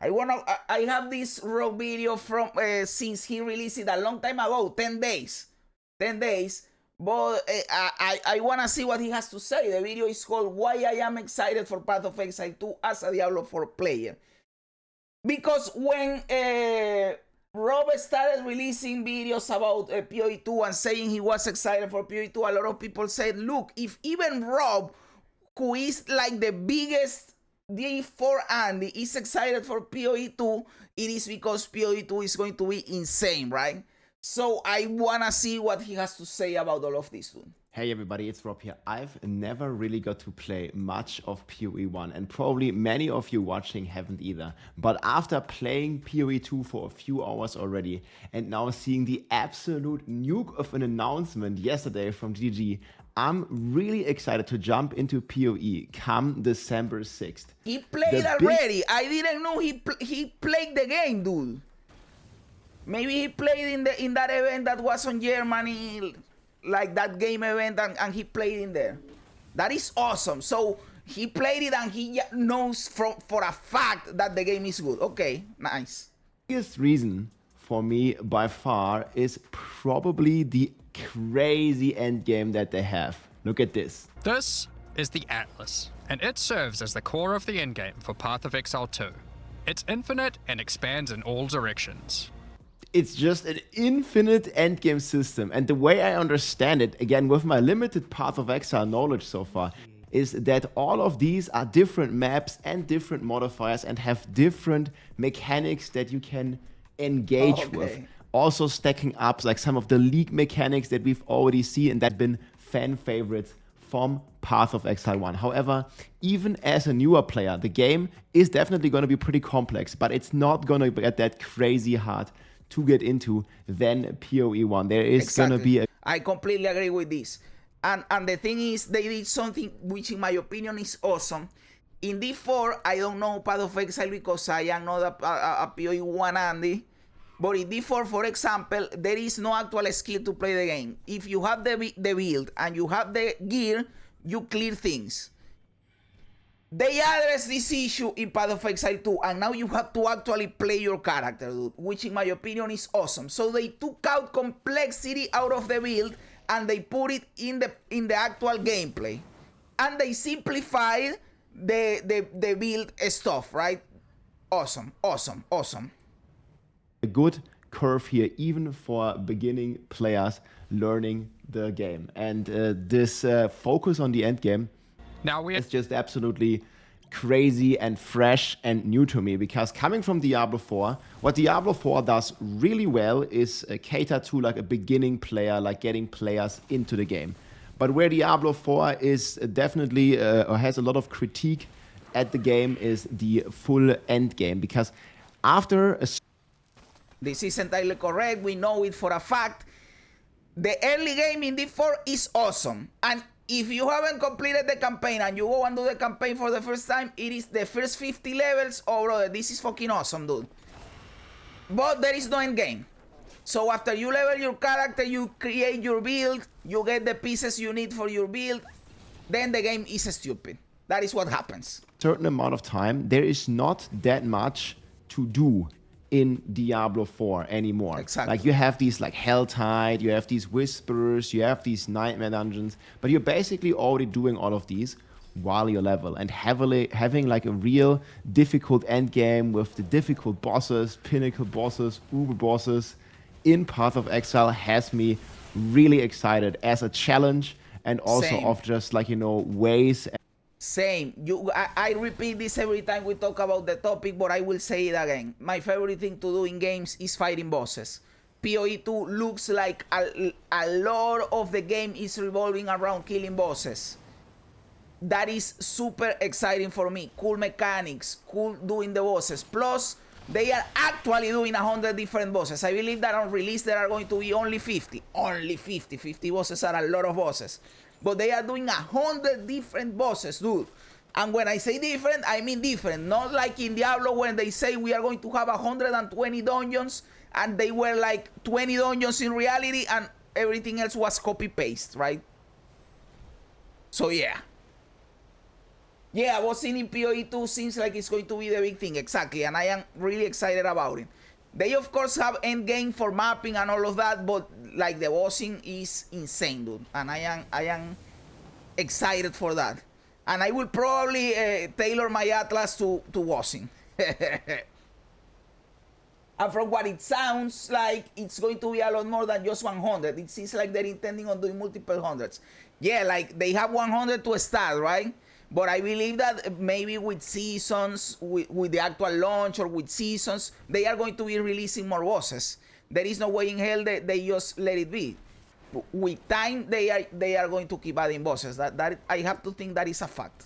I have this raw video from since he released it a long time ago, 10 days. 10 days. But I wanna see what he has to say. The video is called Why I Am Excited for Path of Exile 2 as a Diablo 4 player. Because when Rob started releasing videos about PoE2 and saying he was excited for PoE2, a lot of people said, look, if even Rob, who is like the biggest D4 Andy, is excited for PoE2, it is because PoE2 is going to be insane, right? So I wanna see what he has to say about all of this, dude. Hey everybody, it's Rob here. I've never really got to play much of PoE1 and probably many of you watching haven't either. But after playing PoE2 for a few hours already and now seeing the absolute nuke of an announcement yesterday from GG, I'm really excited to jump into PoE come December 6th. He played already. I didn't know he played the game, dude. Maybe he played in that event that was on Germany, like that game event, and he played in there. That is awesome. So he played it and he knows for a fact that the game is good. Okay, nice. The biggest reason for me by far is probably the crazy endgame that they have. Look at this. This is the Atlas, and it serves as the core of the endgame for Path of Exile 2. It's infinite and expands in all directions. It's just an infinite endgame system, and the way I understand it, again with my limited Path of Exile knowledge so far, is that all of these are different maps and different modifiers and have different mechanics that you can engage with. Also stacking up like some of the league mechanics that we've already seen and that have been fan favorites from Path of Exile 1. However, even as a newer player, the game is definitely going to be pretty complex, but it's not going to get that crazy hard to get into than PoE1. There is going to be I completely agree with this. And the thing is, they did something which in my opinion is awesome. In D4, I don't know Path of Exile because I am not a PoE1 Andy. But in D4, for example, there is no actual skill to play the game. If you have the build and you have the gear, you clear things. They address this issue in Path of Exile 2, and now you have to actually play your character, dude, which in my opinion is awesome. So they took out complexity out of the build and they put it in the actual gameplay, and they simplified the build stuff, right? Awesome, awesome, awesome. A good curve here, even for beginning players learning the game, and this focus on the end game. Now it's just absolutely crazy and fresh and new to me, because coming from Diablo 4, what Diablo 4 does really well is cater to like a beginning player, like getting players into the game. But where Diablo 4 is definitely or has a lot of critique at the game is the full end game, because after a this is entirely correct. We know it for a fact. The early game in D4 is awesome, and if you haven't completed the campaign and you go and do the campaign for the first time, it is the first 50 levels. Oh, brother, this is fucking awesome, dude. But there is no end game. So after you level your character, you create your build, you get the pieces you need for your build, then the game is stupid. That is what happens. Certain amount of time, there is not that much to do in Diablo 4 anymore. Exactly. Like you have these like Helltide, you have these Whisperers, you have these Nightmare Dungeons, but you're basically already doing all of these while you level and having like a real difficult end game with the difficult bosses, pinnacle bosses, uber bosses in Path of Exile has me really excited as a challenge, and also of just like, you know, ways. Same. I repeat this every time we talk about the topic, but I will say it again. My favorite thing to do in games is fighting bosses. PoE2 looks like a lot of the game is revolving around killing bosses. That is super exciting for me. Cool mechanics, cool doing the bosses. Plus, they are actually doing 100 different bosses. I believe that on release there are going to be only 50. Only 50. 50 bosses are a lot of bosses. But they are doing 100 different bosses, dude. And when I say different, I mean different. Not like in Diablo when they say we are going to have 120 dungeons and they were like 20 dungeons in reality and everything else was copy-paste, right? So yeah. Yeah, bossing in PoE 2 seems like it's going to be the big thing, exactly, and I am really excited about it. They of course have endgame for mapping and all of that, but like the bossing is insane, dude, and I am excited for that. And I will probably tailor my Atlas to bossing. And from what it sounds like, it's going to be a lot more than just 100. It seems like they're intending on doing multiple hundreds. Yeah, like they have 100 to start, right? But I believe that maybe with seasons, with the actual launch or with seasons, they are going to be releasing more bosses. There is no way in hell that they just let it be. With time, they are going to keep adding bosses. That I have to think that is a fact.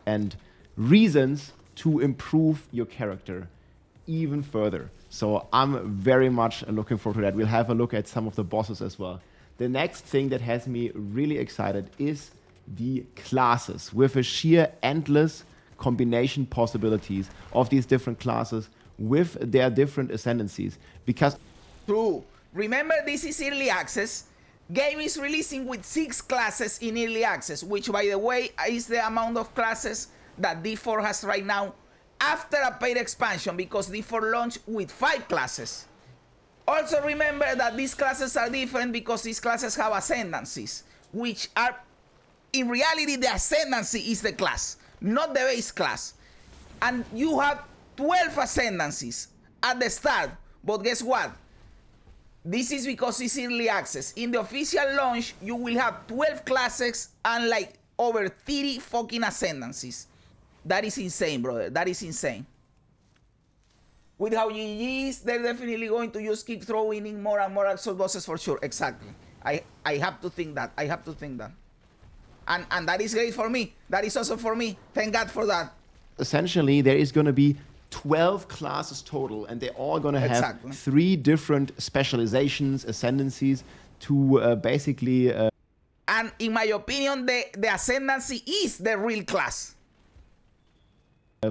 And reasons to improve your character even further. So I'm very much looking forward to that. We'll have a look at some of the bosses as well. The next thing that has me really excited is the classes, with a sheer endless combination possibilities of these different classes with their different ascendancies. Because True. Remember, this is early access. Game is releasing with 6 classes in early access, which by the way is the amount of classes that D4 has right now after a paid expansion, because D4 launched with 5 classes. Also remember that these classes are different because these classes have ascendancies, which are, in reality, the ascendancy is the class, not the base class. And you have 12 ascendancies at the start, but guess what? This is because it's early access. In the official launch, you will have 12 classes and like over 30 fucking ascendancies. That is insane, brother. That is insane. With how GG is, they're definitely going to just keep throwing in more and more assault bosses for sure. Exactly. I have to think that. I have to think that. And that is great for me. That is also for me. Thank God for that. essentially there is going to be 12 classes total, and they're all going to have Exactly. 3 different specializations, ascendancies to basically... And in my opinion, the ascendancy is the real class.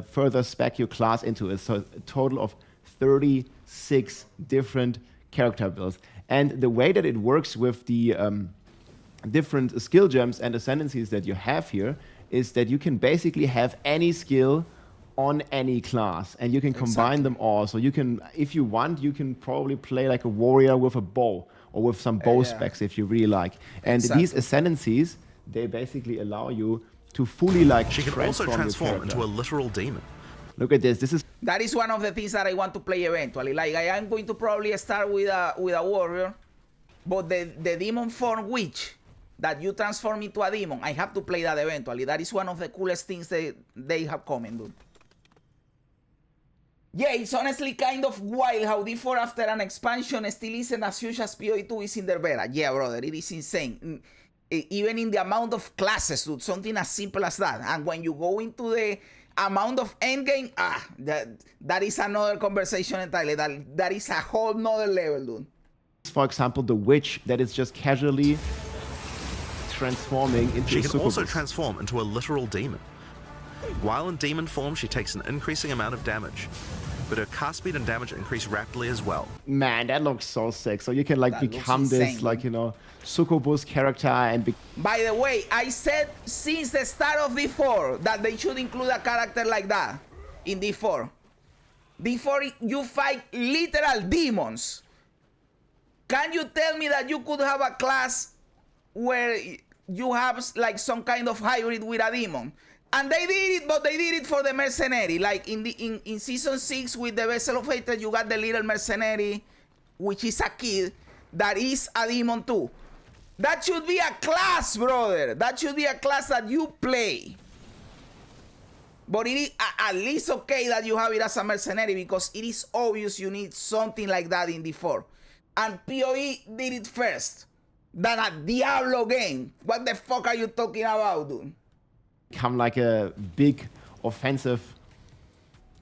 further spec your class into it. So a total of 36 different character builds. And the way that it works with the different skill gems and ascendancies that you have here is that you can basically have any skill on any class, and you can combine them all. So you can, if you want, you can probably play like a warrior with a bow, or with some bow specs if you really like. And these ascendancies, they basically allow you to fully like She can also transform into a literal demon. Look at this. This is That is one of the things that I want to play eventually. Like I am going to probably start with a warrior, but the demon form witch that you transform into a demon, I have to play that eventually. That is one of the coolest things they have coming, dude. Yeah, it's honestly kind of wild how D4 after an expansion still isn't as huge as PoE2 is in their beta. Yeah, brother, it is insane. Even in the amount of classes, dude, something as simple as that. And when you go into the amount of endgame, that is another conversation entirely. That is a whole nother level, dude. for example, the witch that is just casually transforming into She a can also succubus. transform into a literal demon. While in demon form, she takes an increasing amount of damage, but her cast speed and damage increase rapidly as well. Man, that looks so sick. So you can like That looks become this insane, like, you know, succubus character and be By the way, I said since the start of D4 that they should include a character like that in D4. D4, you fight literal demons. Can you tell me that you could have a class where you have like some kind of hybrid with a demon? And they did it, but they did it for the mercenary. Like in season 6 with the Vessel of Hatred, you got the little mercenary, which is a kid that is a demon too. That should be a class, brother. That should be a class that you play. But it is at least okay that you have it as a mercenary, because it is obvious you need something like that in D4. And PoE did it first than a Diablo game. What the fuck are you talking about, dude? become like a big offensive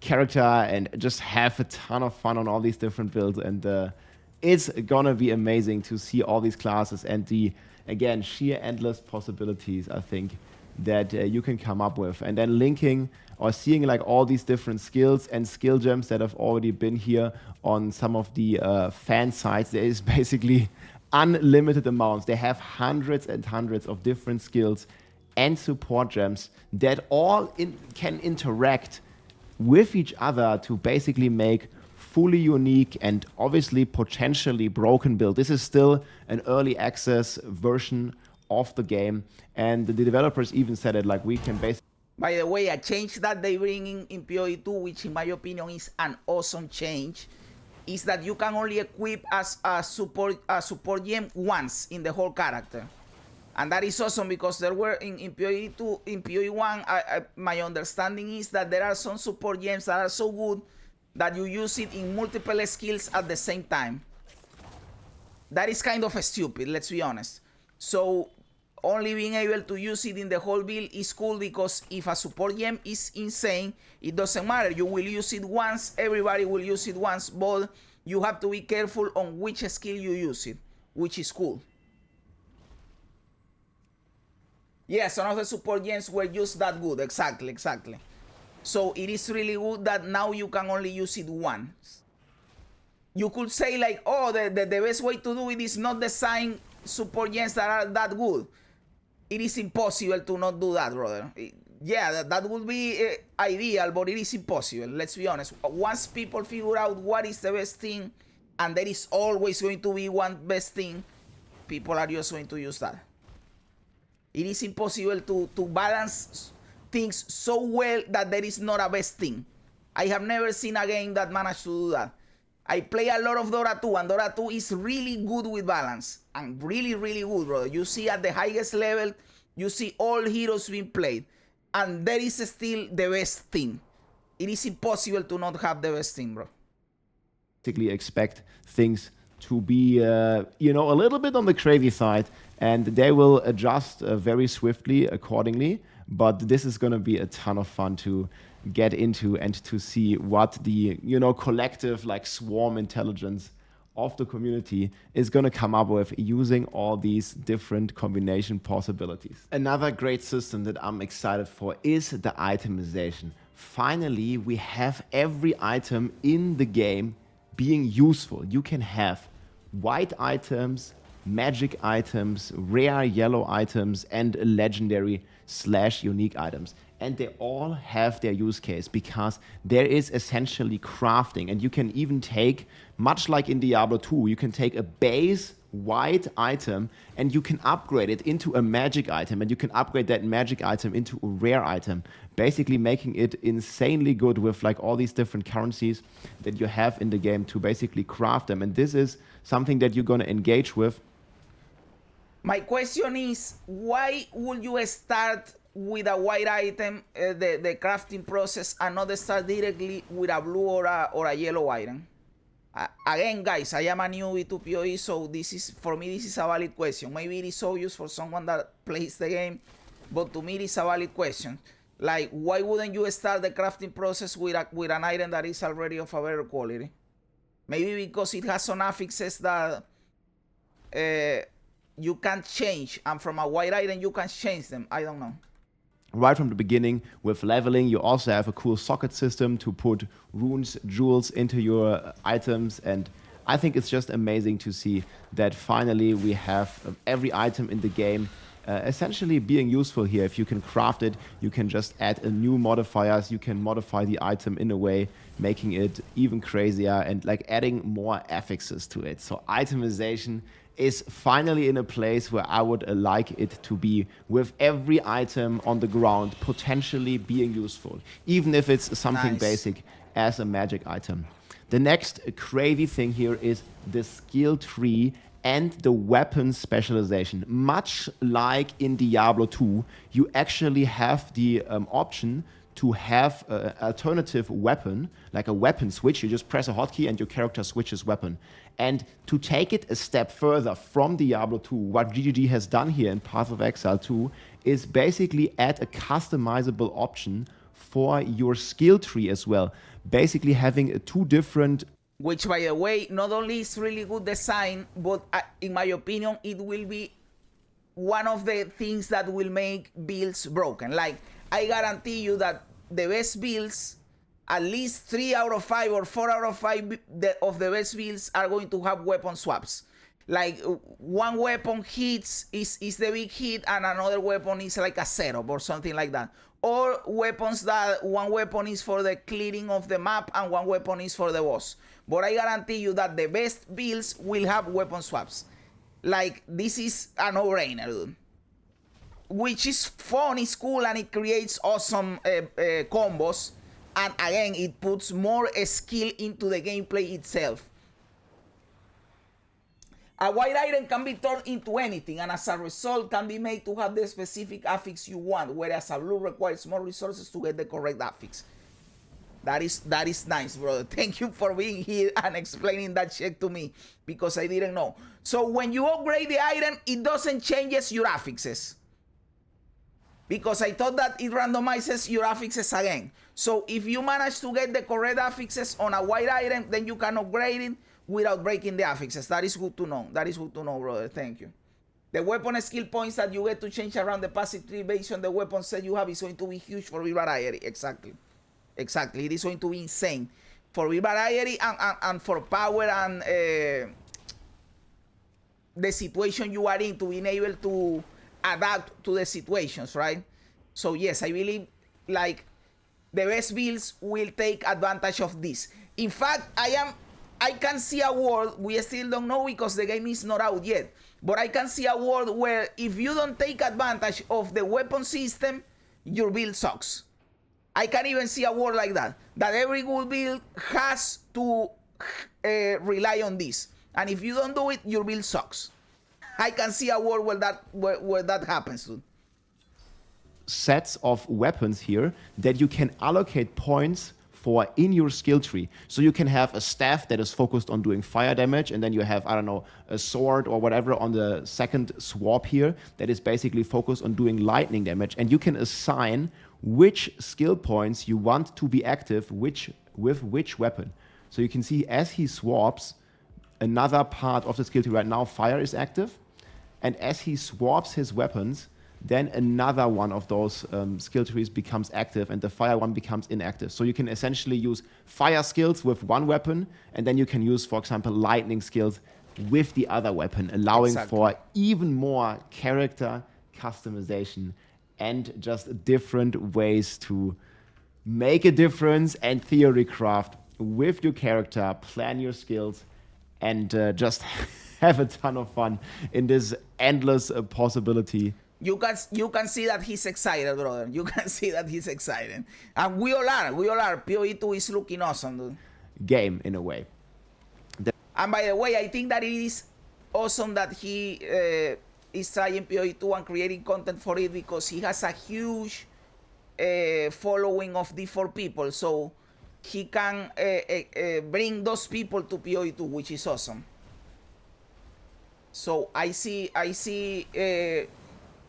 character and just have a ton of fun on all these different builds. And it's gonna be amazing to see all these classes and the, again, sheer endless possibilities, I think, that you can come up with. And then linking or seeing like all these different skills and skill gems that have already been here on some of the fan sites. There is basically unlimited amounts. They have hundreds and hundreds of different skills and support gems that all can interact with each other to basically make fully unique and obviously potentially broken build. This is still an early access version of the game, and the developers even said it, like, we can basically... By the way, a change that they bring in PoE 2, which in my opinion is an awesome change, is that you can only equip as a support gem once in the whole character. And that is awesome, because there were in PoE 2, in PoE 1, my understanding is that there are some support gems that are so good that you use it in multiple skills at the same time. That is kind of stupid, let's be honest. So only being able to use it in the whole build is cool, because if a support gem is insane, it doesn't matter. You will use it once, everybody will use it once, but you have to be careful on which skill you use it, which is cool. Yeah, some of the support gems were just that good. Exactly. So it is really good that now you can only use it once. You could say like, oh, the best way to do it is not design support gems that are that good. It is impossible to not do that, brother. Yeah, that would be ideal, but it is impossible. Let's be honest. Once people figure out what is the best thing, and there is always going to be one best thing, people are just going to use that. It is impossible to balance things so well that there is not a best thing. I have never seen a game that managed to do that. I play a lot of Dota 2, and Dota 2 is really good with balance. And really, really good, brother. You see at the highest level, you see all heroes being played. And there is still the best thing. It is impossible to not have the best thing, bro. Basically expect things to be, a little bit on the crazy side. And they will adjust very swiftly accordingly. But this is going to be a ton of fun to get into and to see what the, collective, like, swarm intelligence of the community is going to come up with using all these different combination possibilities. Another great system that I'm excited for is the itemization. Finally, we have every item in the game being useful. You can have white items, magic items, rare yellow items, and legendary / unique items. And they all have their use case, because there is essentially crafting. And you can even take, much like in Diablo 2, you can take a base white item and you can upgrade it into a magic item, and you can upgrade that magic item into a rare item, basically making it insanely good with like all these different currencies that you have in the game to basically craft them. And this is something that you're going to engage with. My question is, why would you start with a white item, the crafting process, and not start directly with a blue or a yellow item? Again, guys, I am a newbie to PoE, so this is a valid question. Maybe it is obvious for someone that plays the game, but to me it is a valid question. Like, why wouldn't you start the crafting process with an item that is already of a better quality? Maybe because it has some affixes that you can't change, and from a white item you can change them. I don't know. Right from the beginning with leveling, you also have a cool socket system to put runes, jewels into your items, and I think it's just amazing to see that finally we have every item in the game essentially being useful here. If you can craft it, you can just add a new modifiers, you can modify the item in a way, making it even crazier and like adding more affixes to it. So itemization is finally in a place where I would like it to be, with every item on the ground potentially being useful, even if it's something basic as a magic item. The next crazy thing here is the skill tree and the weapon specialization. Much like in Diablo 2, you actually have the option to have an alternative weapon, like a weapon switch. You just press a hotkey and your character switches weapon. And to take it a step further from Diablo 2, what GGG has done here in Path of Exile 2 is basically add a customizable option for your skill tree as well. Basically having two different... Which, by the way, not only is really good design, but in my opinion, it will be one of the things that will make builds broken. Like, I guarantee you that the best builds, at least 3 out of 5 or 4 out of 5 of the best builds are going to have weapon swaps. Like one weapon hits is the big hit, and another weapon is like a setup or something like that. Or weapons that one weapon is for the clearing of the map and one weapon is for the boss. But I guarantee you that the best builds will have weapon swaps. Like, this is a no-brainer, dude. Which is fun, it's cool, and it creates awesome combos. And again, it puts more skill into the gameplay itself. A white item can be turned into anything, and as a result can be made to have the specific affix you want, whereas a blue requires more resources to get the correct affix. That is nice, brother. Thank you for being here and explaining that shit to me, because I didn't know. So when you upgrade the item, it doesn't change your affixes, because I thought that it randomizes your affixes again. So if you manage to get the correct affixes on a white item, then you can upgrade it without breaking the affixes. That is good to know. That is good to know, brother. Thank you. The weapon skill points that you get to change around the passive tree based on the weapon set you have is going to be huge for real variety. Exactly. Exactly. It is going to be insane for real variety and for power and the situation you are in, to being able to adapt to the situations, right? So yes, I believe like the best builds will take advantage of this. In fact, I can see a world, we still don't know because the game is not out yet, but I can see a world where if you don't take advantage of the weapon system, your build sucks. I can even see a world like that every good build has to rely on this. And if you don't do it, your build sucks. I can see a world where that happens, dude. Sets of weapons here that you can allocate points for in your skill tree. So you can have a staff that is focused on doing fire damage, and then you have, I don't know, a sword or whatever on the second swap here that is basically focused on doing lightning damage, and you can assign which skill points you want to be active with which weapon. So you can see as he swaps, another part of the skill tree right now, fire is active, and as he swaps his weapons, then another one of those skill trees becomes active and the fire one becomes inactive. So you can essentially use fire skills with one weapon, and then you can use, for example, lightning skills with the other weapon, allowing for even more character customization and just different ways to make a difference and theory craft with your character, plan your skills, and just have a ton of fun in this endless possibility. You can see that he's excited, brother. You can see that he's excited. And we all are. PoE2 is looking awesome, dude. Game, in a way. And by the way, I think that it is awesome that he is trying PoE2 and creating content for it, because he has a huge following of D4 people. So he can bring those people to PoE2, which is awesome. So I see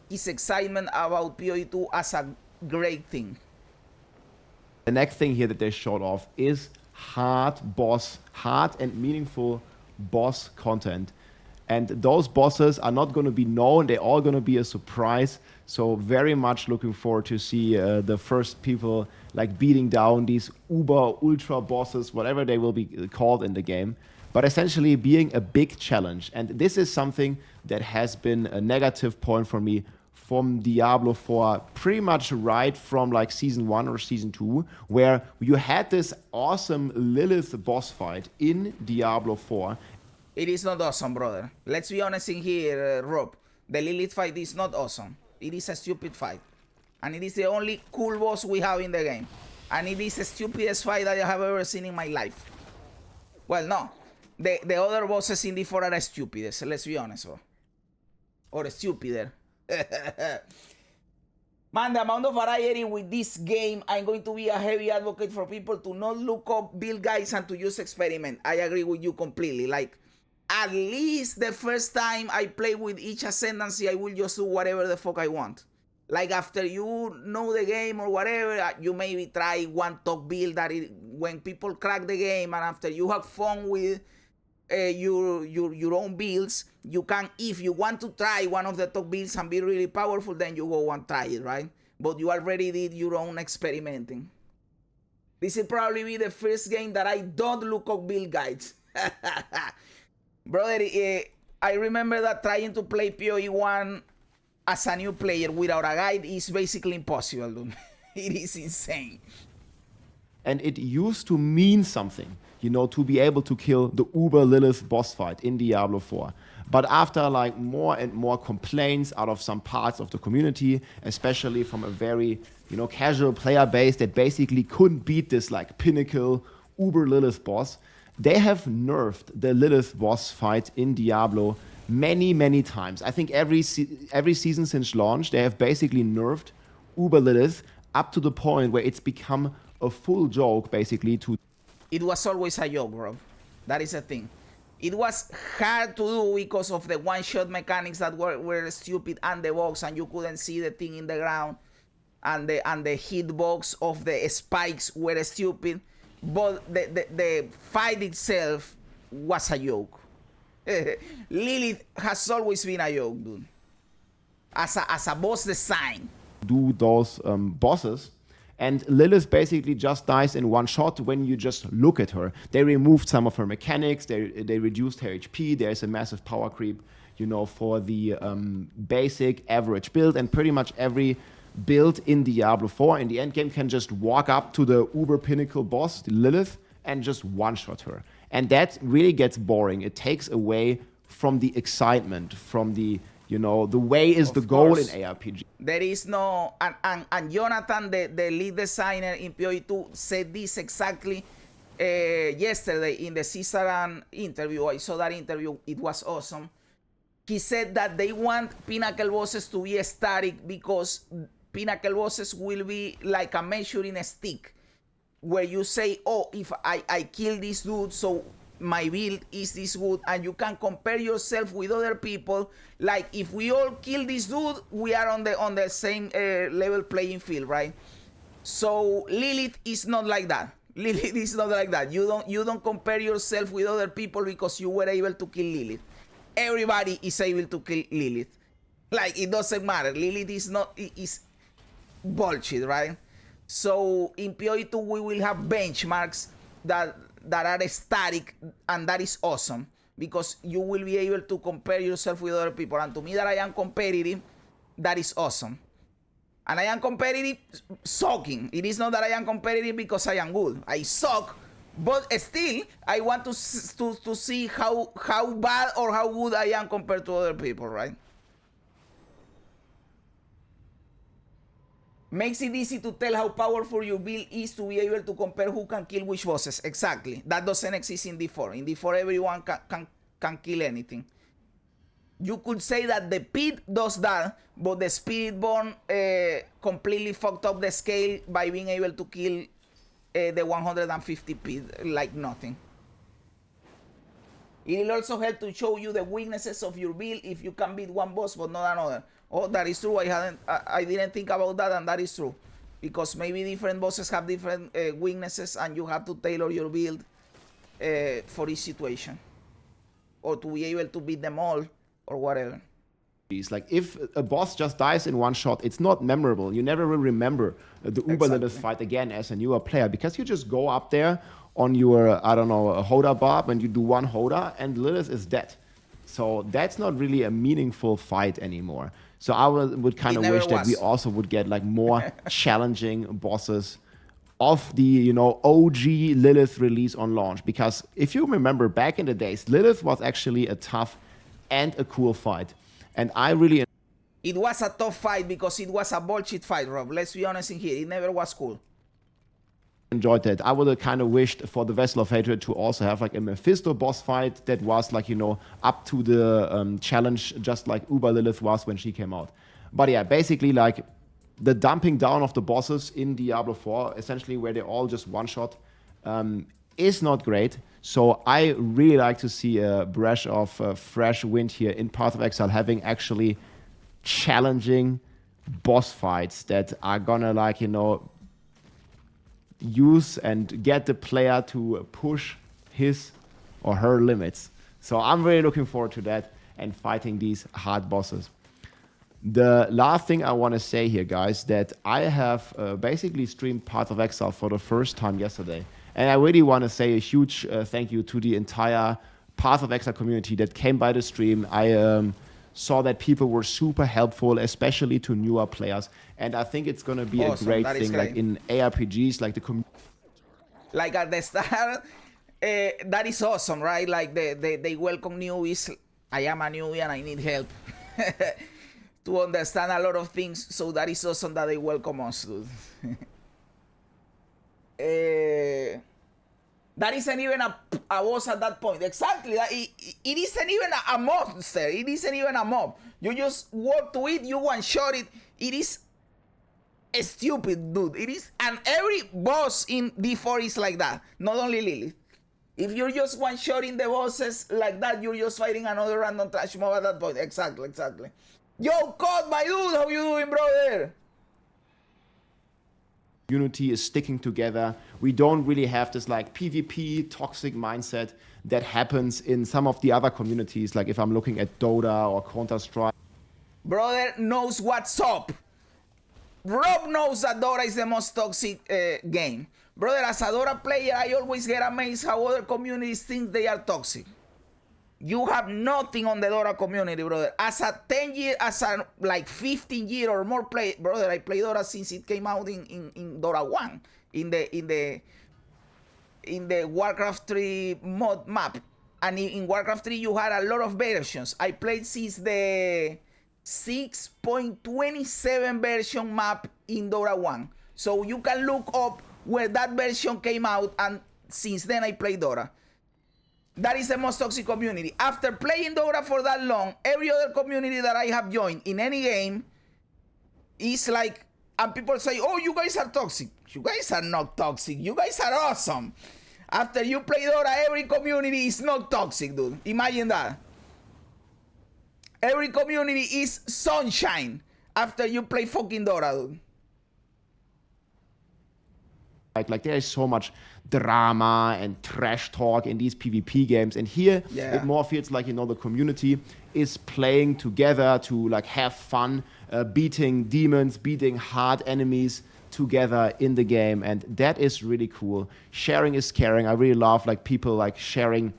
his excitement about PoE2 as a great thing. The next thing here that they showed off is hard and meaningful boss content. And those bosses are not going to be known. They're all going to be a surprise. So very much looking forward to see the first people like beating down these uber ultra bosses, whatever they will be called in the game. But essentially being a big challenge. And this is something that has been a negative point for me from Diablo 4, pretty much right from like Season 1 or Season 2, where you had this awesome Lilith boss fight in Diablo 4. It is not awesome, brother. Let's be honest in here, Rob. The Lilith fight is not awesome. It is a stupid fight. And it is the only cool boss we have in the game. And it is the stupidest fight that I have ever seen in my life. Well, no. The other bosses in D4 are stupidest, let's be honest, bro. Or stupider. Man, the amount of variety with this game, I'm going to be a heavy advocate for people to not look up build guides and to use experiment. I agree with you completely. Like, at least the first time I play with each ascendancy, I will just do whatever the fuck I want. Like, after you know the game or whatever, you maybe try one top build that when people crack the game, and after you have fun with your own builds, you can, if you want to try one of the top builds and be really powerful, then you go and try it, right? But you already did your own experimenting. This will probably be the first game that I don't look up build guides. Brother, I remember that trying to play PoE 1 as a new player without a guide is basically impossible, dude. It is insane. And it used to mean something, you know, to be able to kill the Uber Lilith boss fight in Diablo 4. But after like more and more complaints out of some parts of the community, especially from a very, you know, casual player base that basically couldn't beat this like pinnacle Uber Lilith boss, they have nerfed the Lilith boss fight in Diablo many, many times. I think every season since launch, they have basically nerfed Uber Lilith up to the point where it's become a full joke, basically, to... It was always a joke, bro. That is the thing. It was hard to do because of the one-shot mechanics that were stupid, and the box, and you couldn't see the thing in the ground, and the hitbox of the spikes were stupid. But the fight itself was a joke. Lilith has always been a joke, dude. As a boss design. Do those bosses, and Lilith basically just dies in one shot when you just look at her. They removed some of her mechanics, they reduced her HP, there's a massive power creep, you know, for the basic average build, and pretty much every build in Diablo 4 in the endgame can just walk up to the uber pinnacle boss, Lilith, and just one-shot her. And that really gets boring. It takes away from the excitement, from the, you know, the way is the goal in ARPG. There is no, and Jonathan, the lead designer in PoE 2, said this exactly yesterday in the Caesaran interview. I saw that interview, it was awesome. He said that they want pinnacle bosses to be static because pinnacle bosses will be like a measuring stick, where you say, oh, if I kill this dude, so my build is this good, and you can compare yourself with other people. Like, if we all kill this dude, we are on the same level playing field, right? So Lilith is not like that. Lilith is not like that. You don't compare yourself with other people because you were able to kill Lilith. Everybody is able to kill Lilith. Like, it doesn't matter. Lilith is bullshit, right? So in PoE 2 we will have benchmarks that are static, and that is awesome because you will be able to compare yourself with other people. And to me, that I am competitive, that is awesome. And I am competitive sucking. It is not that I am competitive because I am good. I suck, but still I want to see how bad or how good I am compared to other people, right? Makes it easy to tell how powerful your build is to be able to compare who can kill which bosses. Exactly. That doesn't exist in D4. In D4, everyone can kill anything. You could say that the pit does that, but the Spiritborn completely fucked up the scale by being able to kill the 150 pit like nothing. It will also help to show you the weaknesses of your build if you can beat one boss but not another. Oh, that is true. I didn't think about that, and that is true. Because maybe different bosses have different weaknesses, and you have to tailor your build for each situation. Or to be able to beat them all, or whatever. Like, if a boss just dies in one shot, it's not memorable. You never will remember the Uber Lilith fight again as a newer player, because you just go up there on your, I don't know, a Hoda Barb, and you do one Hoda, and Lilith is dead. So that's not really a meaningful fight anymore. So I would kind of wish that we also would get like more challenging bosses of the, you know, OG Lilith release on launch. Because if you remember back in the days, Lilith was actually a tough and a cool fight. And I really... It was a tough fight because it was a bullshit fight, Rob. Let's be honest in here. It never was cool. Enjoyed that. I would have kind of wished for the Vessel of Hatred to also have like a Mephisto boss fight that was like, you know, up to the challenge, just like Uber Lilith was when she came out. But yeah, basically like the dumping down of the bosses in Diablo 4, essentially where they all just one-shot, is not great. So I really like to see a breath of fresh wind here in Path of Exile, having actually challenging boss fights that are gonna, like, you know, use and get the player to push his or her limits. So I'm really looking forward to that and fighting these hard bosses. The last thing I want to say here, guys, that I have basically streamed Path of Exile for the first time yesterday. And I really want to say a huge thank you to the entire Path of Exile community that came by the stream. I saw that people were super helpful, especially to newer players. And I think it's going to be Awesome, a great that is thing, like great. in ARPGs, like the community. Like at the start, that is awesome, right? Like they welcome newbies. I am a newbie and I need help to understand a lot of things. So that is awesome that they welcome us, dude. That isn't even a boss at that point. Exactly. It isn't even a monster. It isn't even a mob. You just walk to it, you one-shot it. It is stupid, dude. It is, and every boss in D4 is like that. Not only Lilith. If you're just one-shotting the bosses like that, you're just fighting another random trash mob at that point. Exactly. Yo, Cod, my dude, how you doing, brother? Community is sticking together. We don't really have this like PvP toxic mindset that happens in some of the other communities. Like if I'm looking at Dota or Counter-Strike. Brother knows what's up. Rob knows that Dota is the most toxic game. Brother, as a Dota player, I always get amazed how other communities think they are toxic. You have nothing on the Dota community, brother. As a 10-year, as a like 15-year or more play, brother, I play Dota since it came out in Dota 1, in the Warcraft 3 mod map. And in Warcraft 3, you had a lot of versions. I played since the 6.27 version map in Dota 1. So you can look up where that version came out, and since then I play Dota. That is the most toxic community. After playing Dota for that long, every other community that I have joined in any game is like, and people say, oh, you guys are toxic. You guys are not toxic. You guys are awesome. After you play Dota, every community is not toxic, dude. Imagine that. Every community is sunshine after you play fucking Dota, dude. Like there is so much drama and trash talk in these PvP games, and here it more feels like, you know, the community is playing together to like have fun, beating demons, beating hard enemies together in the game, and that is really cool. Sharing is caring. I really love like people like sharing,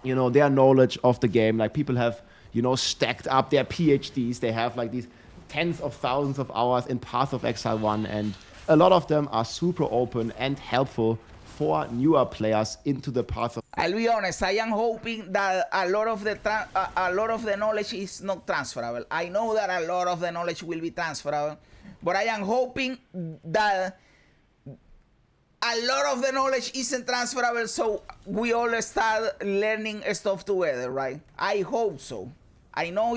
you know, their knowledge of the game. Like people have, you know, stacked up their PhDs. They have like these tens of thousands of hours in Path of Exile 1, and a lot of them are super open and helpful for newer players into the Path of. I'll be honest, I am hoping that a lot of the knowledge is not transferable. I know that a lot of the knowledge will be transferable, but I am hoping that a lot of the knowledge isn't transferable, so we all start learning stuff together, right? I hope so. I know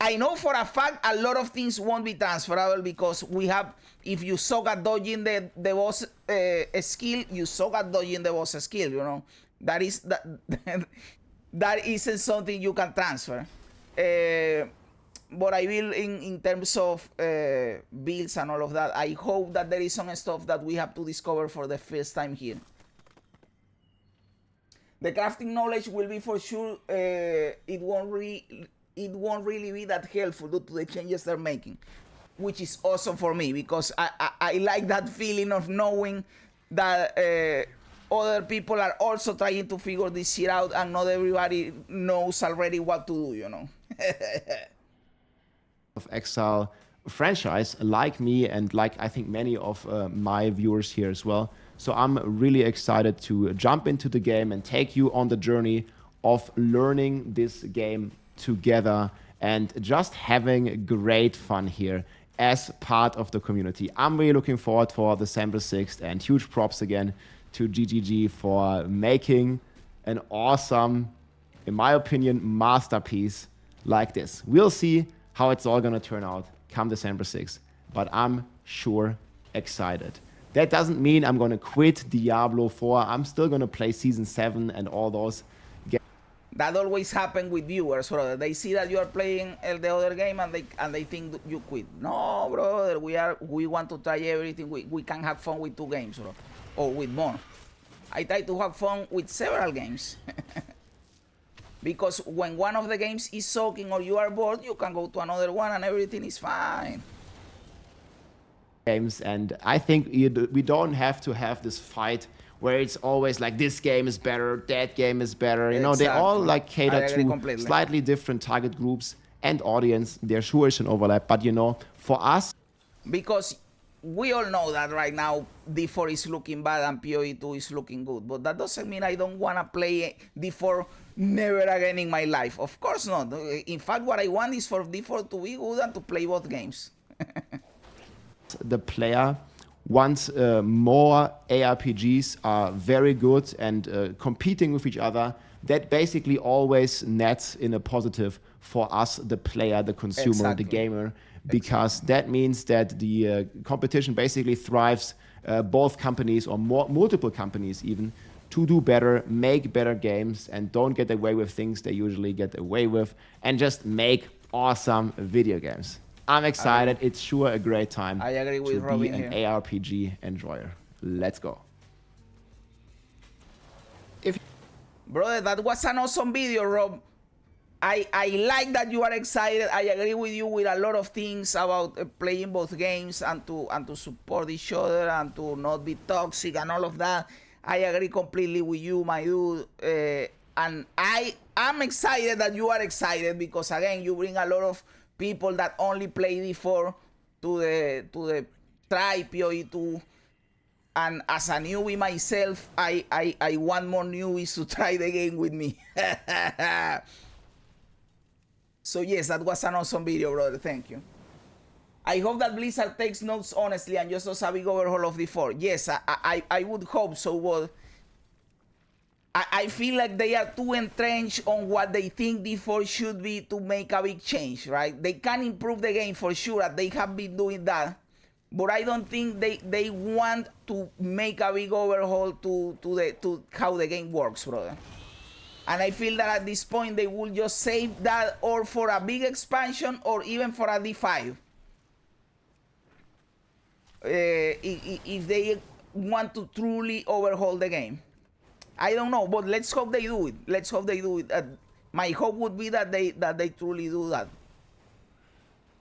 I know for a fact a lot of things won't be transferable because we have, if you suck at dodging the boss skill, you suck at dodging the boss skill, you know. That isn't something you can transfer. But I will, in terms of builds and all of that, I hope that there is some stuff that we have to discover for the first time here. The crafting knowledge will be for sure, it won't really be that helpful due to the changes they're making, which is awesome for me because I like that feeling of knowing that other people are also trying to figure this shit out and not everybody knows already what to do, you know. Of Exile franchise, like me and like I think many of my viewers here as well. So I'm really excited to jump into the game and take you on the journey of learning this game together and just having great fun here as part of the community. I'm really looking forward for December 6th, and huge props again to GGG for making an awesome, in my opinion, masterpiece like this. We'll see how it's all gonna turn out come December 6th, but I'm sure excited. That doesn't mean I'm gonna quit Diablo 4. I'm still gonna play Season 7 and all those games. That always happens with viewers, brother. They see that you are playing the other game and they think you quit. No, brother, we want to try everything. We can have fun with 2 games, bro, or with more. I try to have fun with several games. Because when one of the games is soaking or you are bored, you can go to another one and everything is fine. Games, and I think we don't have to have this fight where it's always like this game is better, that game is better. You know, they all Exactly. like cater I agree to completely. slightly different target groups and audience. There sure is an overlap, but you know, for us, Because we all know that right now D4 is looking bad and PoE2 is looking good, but that doesn't mean I don't want to play D4 never again in my life. Of course not. In fact, what I want is for D4 to be good and to play both games. the player wants more ARPGs are very good and competing with each other. That basically always nets in a positive for us, the player, the consumer, Exactly. the gamer, because that means that the competition basically thrives both companies or multiple companies even to do better, make better games, and don't get away with things they usually get away with, and just make awesome video games. I'm excited. It's sure a great time I agree with to Robin be an here. ARPG enjoyer. Let's go. Brother, that was an awesome video, Rob. I like that you are excited. I agree with you with a lot of things about playing both games and to support each other and to not be toxic and all of that. I agree completely with you, my dude. And I'm excited that you are excited because again, you bring a lot of people that only play D4 to the try PoE2. And as a newbie myself, I want more newbies to try the game with me. So yes, that was an awesome video, brother. Thank you. I hope that Blizzard takes notes honestly and just does a big overhaul of D4. Yes, I would hope so, but I feel like they are too entrenched on what they think D4 should be to make a big change, right? They can improve the game for sure, and they have been doing that. But I don't think they want to make a big overhaul to how the game works, brother. And I feel that at this point they will just save that or for a big expansion or even for a D5. If they want to truly overhaul the game. I don't know, but let's hope they do it. Let's hope they do it. My hope would be that they truly do that.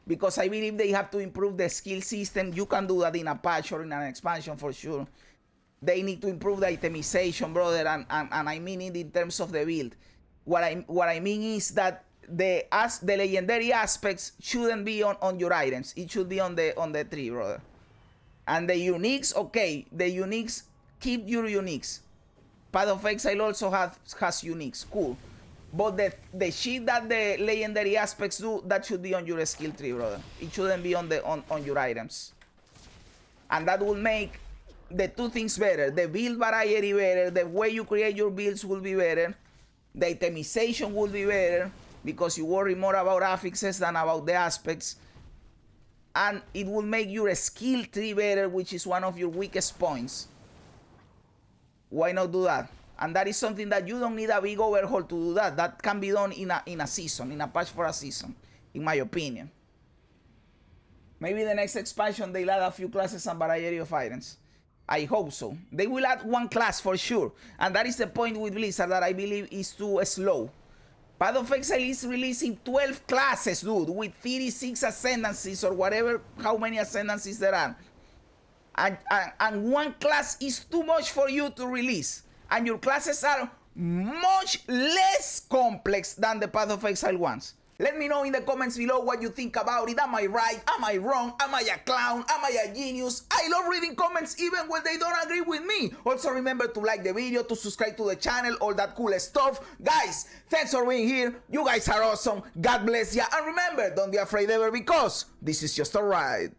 Because I believe they have to improve the skill system. You can do that in a patch or in an expansion for sure. They need to improve the itemization, brother, and I mean it in terms of the build. What I mean is that the legendary aspects shouldn't be on your items. It should be on the tree, brother. And the uniques, okay, the uniques, keep your uniques. Path of Exile also has uniques, cool. But the shit that the legendary aspects do, that should be on your skill tree, brother. It shouldn't be on your items. And that will make the two things better. The build variety better. The way you create your builds will be better. The itemization will be better because you worry more about affixes than about the aspects. And it will make your skill tree better, which is one of your weakest points. Why not do that? And that is something that you don't need a big overhaul to do that. That can be done in a season, in a patch for a season, in my opinion. Maybe the next expansion they'll add a few classes and variety of items. I hope so. They will add one class for sure. And that is the point with Blizzard that I believe is too slow. Path of Exile is releasing 12 classes, dude, with 36 ascendancies or whatever, how many ascendancies there are. And one class is too much for you to release. And your classes are much less complex than the Path of Exile ones. Let me know in the comments below what you think about it. Am I right? Am I wrong? Am I a clown? Am I a genius? I love reading comments even when they don't agree with me. Also remember to like the video, to subscribe to the channel, all that cool stuff. Guys, thanks for being here. You guys are awesome. God bless ya. And remember, don't be afraid ever because this is just a ride.